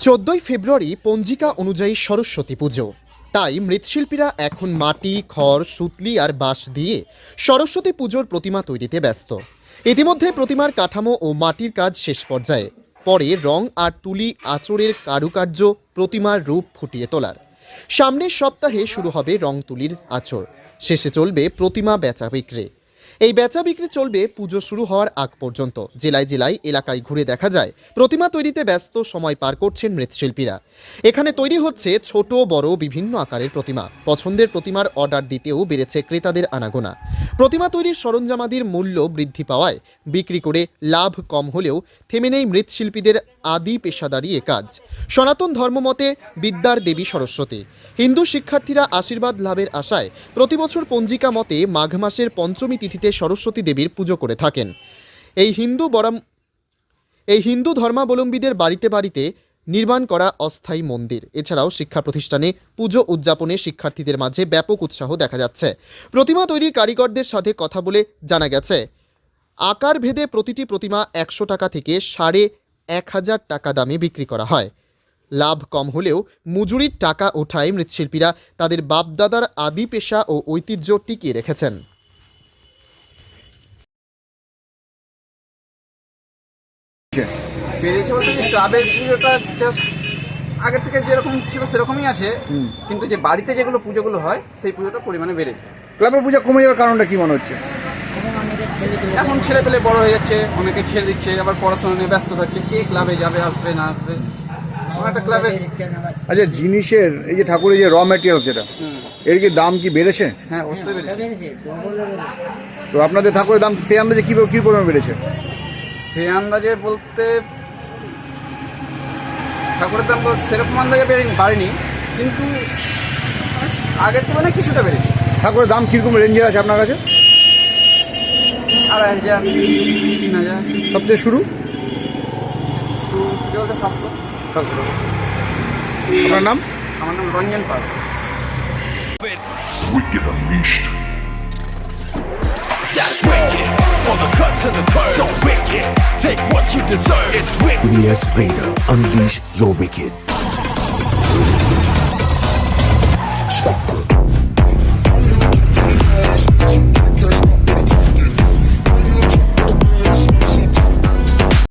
14 ফেব্রুয়ারি পঞ্জিকা অনুযায়ী সরস্বতী পুজো। তাই মৃৎশিল্পীরা এখন মাটি, খড়, সুতলি আর বাঁশ দিয়ে সরস্বতী পুজোর প্রতিমা তৈরিতে ব্যস্ত। ইতিমধ্যে প্রতিমার কাঠামো ও মাটির কাজ শেষ পর্যায়ে। পরে রং আর তুলি আঁচড়ের কারুকার্য প্রতিমার রূপ ফুটিয়ে তোলার। সামনের সপ্তাহে শুরু হবে রং তুলির আঁচড়, শেষে চলবে প্রতিমা বেচা বিক্রি। এই বেচা বিক্রি চলবে পুজো শুরু হওয়ার আগ পর্যন্ত। জেলায় জেলায় এলাকায় ঘুরে দেখা যায় প্রতিমা তৈরিতে ব্যস্ত সময় পার করছেন মৃৎশিল্পীরা। এখানে তৈরি হচ্ছে ছোট বড় বিভিন্ন আকারের প্রতিমা। পছন্দের প্রতিমার অর্ডার দিতেও বেড়েছে ক্রেতাদের আনাগোনা। প্রতিমা তৈরির সরঞ্জামাদির মূল্য বৃদ্ধি পাওয়ায় বিক্রি করে লাভ কম হলেও থেমে নেই মৃৎশিল্পীদের আদি পেশাদারি এ কাজ। সনাতন ধর্মমতে বিদ্যার দেবী সরস্বতী। হিন্দু শিক্ষার্থীরা আশীর্বাদ লাভের আশায় প্রতিবছর পঞ্জিকা মতে মাঘ মাসের পঞ্চমী তিথিতে সরস্বতী দেবীর পুজো করে থাকেন। এই হিন্দু ধর্মাবলম্বীদের বাড়িতে বাড়িতে নির্মাণ করা অস্থায়ী মন্দির। এছাড়াও শিক্ষা প্রতিষ্ঠানে পুজো উদযাপনে শিক্ষার্থীদের মাঝে ব্যাপক উৎসাহ দেখা যাচ্ছে। প্রতিমা তৈরির কারিগরদের সাথে কথা বলে জানা গেছে, আকার ভেদে প্রতিটি প্রতিমা 100 টাকা থেকে 1,500 টাকা দামে বিক্রি করা হয়। লাভ কম হলেও মজুরির টাকা ওঠায় মৃৎশিল্পীরা তাদের বাপদাদার আদি পেশা ও ঐতিহ্য টিকিয়ে রেখেছেন। বেড়েছে বলতে যে ক্লাবের পুজোটা জাস্ট আগের থেকে যেরকম ছিল সেরকমই আছে, কিন্তু যে বাড়িতে যেগুলো পুজোগুলো হয় সেই পুজোটা পরিমাণে বেড়েছে। ক্লাবের পূজা কমে যাওয়ার কারণটা কি মনে হচ্ছে? এখন ছেলে পেলে বড় হয়ে যাচ্ছে, অনেকে ছেড়ে দিচ্ছে, আবার পড়াশোনা নিয়ে ব্যস্ত থাকছে, কে ক্লাবে যাবে, আসবে না আসবে। একটা ক্লাবে আচ্ছা, জিনিসের এই যে ঠাকুরের যে র ম্যাটেরিয়াল যেটা, এর কি দাম কি বেড়েছে? হ্যাঁ অবশ্যই বেড়েছে। তো আপনাদের ঠাকুরের দাম সেই আন্দাজে কি পরিমাণ বেড়েছে? সে আন্দাজে বলতে ঠাকুরের দাম সেরকম আন্দাজে বাড়েনি, কিন্তু আগের তুলনায় কিছুটা বেড়েছে। ঠাকুরের দাম কিরকম রেঞ্জের আছে আপনার কাছে? 2,500, 3,000। সবচেয়ে শুরু বলতে 700। 700 টাকা। আপনার নাম? আমার নাম রঞ্জন পাল। Wicked Unleashed. That's wicked. All the cuts and the curves. So wicked. Take what you deserve. It's wicked. EBS Raider. Unleash your wicked.